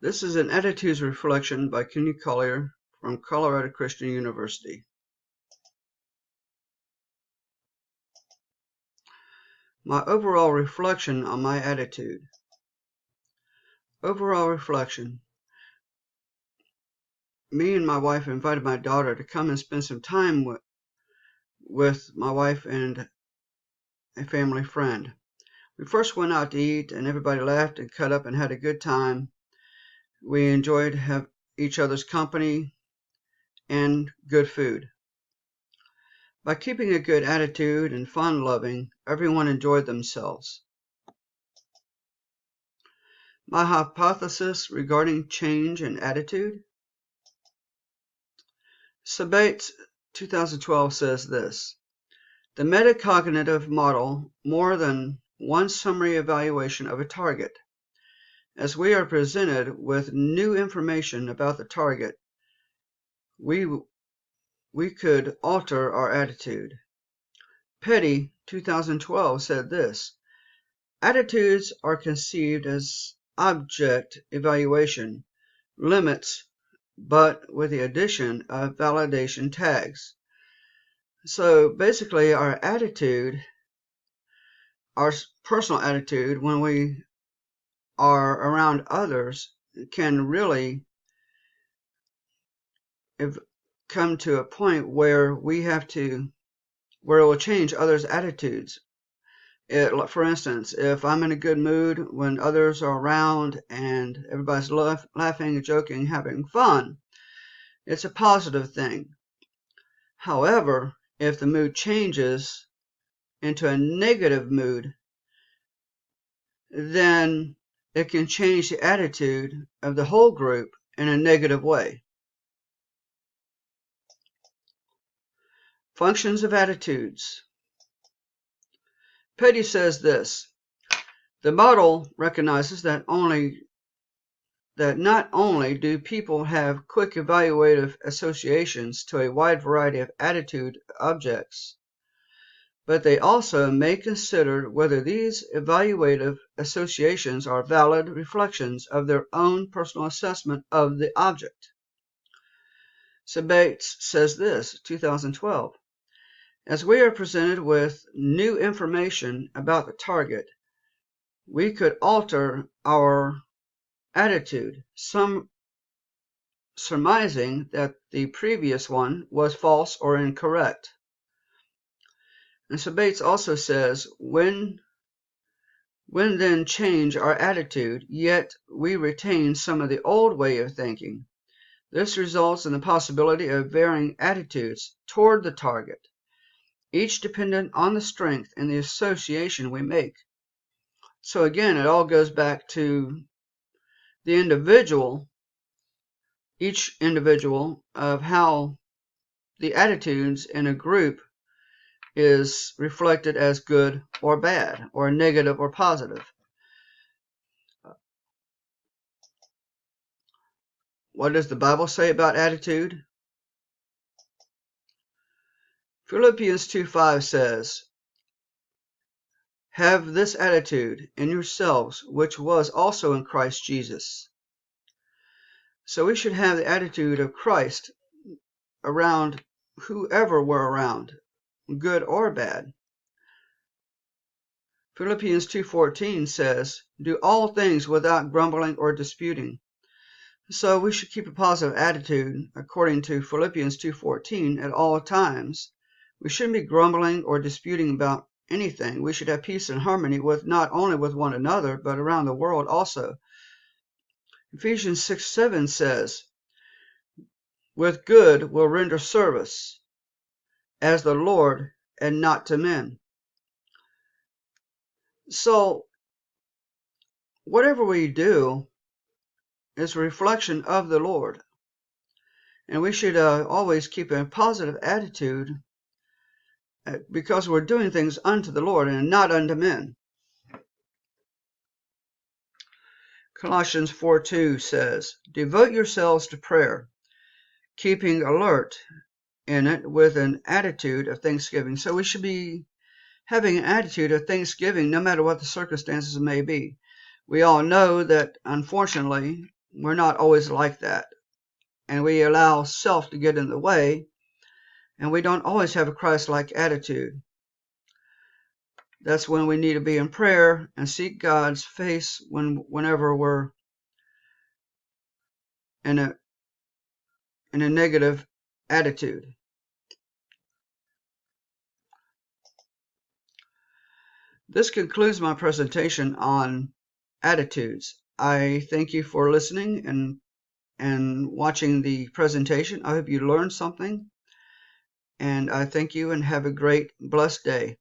This is an Attitudes Reflection by Kenny Collier from Colorado Christian University. My overall reflection on my attitude. Overall reflection. Me and my wife invited my daughter to come and spend some time with my wife and a family friend. We first went out to eat and everybody laughed and cut up and had a good time. We enjoyed each other's company and good food. By keeping a good attitude and fun-loving, everyone enjoyed themselves. My hypothesis regarding change in attitude. Sabates 2012 says this: the metacognitive model more than one summary evaluation of a target. As we are presented with new information about the target, we could alter our attitude. Petty 2012 said this: attitudes are conceived as object evaluation limits, but with the addition of validation tags. So basically our attitude, our personal attitude when we are around others, can really come to a point where it will change others' attitudes. For instance, if I'm in a good mood when others are around and everybody's laughing, joking, having fun, it's a positive thing. However, if the mood changes into a negative mood, then it can change the attitude of the whole group in a negative way. Functions of attitudes. Petty says this: the model recognizes that not only do people have quick evaluative associations to a wide variety of attitude objects, but they also may consider whether these evaluative associations are valid reflections of their own personal assessment of the object. Sabates says this, 2012: as we are presented with new information about the target, we could alter our attitude, surmising that the previous one was false or incorrect. And Sabates also says, when then change our attitude, yet we retain some of the old way of thinking. This results in the possibility of varying attitudes toward the target, each dependent on the strength and the association we make. So again, it all goes back to the individual, each individual, of how the attitudes in a group is reflected as good or bad, or negative or positive. What does the Bible say about attitude? Philippians 2:5 says, have this attitude in yourselves, which was also in Christ Jesus. So we should have the attitude of Christ around whoever we're around, good or bad. Philippians 2:14 says, do all things without grumbling or disputing. So we should keep a positive attitude according to Philippians 2:14 at all times. We shouldn't be grumbling or disputing about anything. We should have peace and harmony with not only with one another, but around the world also. Ephesians 6:7 says, with good will render service as the Lord and not to men. So whatever we do is a reflection of the Lord. And we should always keep a positive attitude because we're doing things unto the Lord and not unto men. Colossians 4:2 says, devote yourselves to prayer, keeping alert in it with an attitude of thanksgiving. So we should be having an attitude of thanksgiving no matter what the circumstances may be. We all know that, unfortunately, we're not always like that. And we allow self to get in the way, and we don't always have a Christ-like attitude. That's when we need to be in prayer and seek God's face whenever we're in a negative attitude. This concludes my presentation on attitudes. I thank you for listening and watching the presentation. I hope you learned something, and I thank you and have a great, blessed day.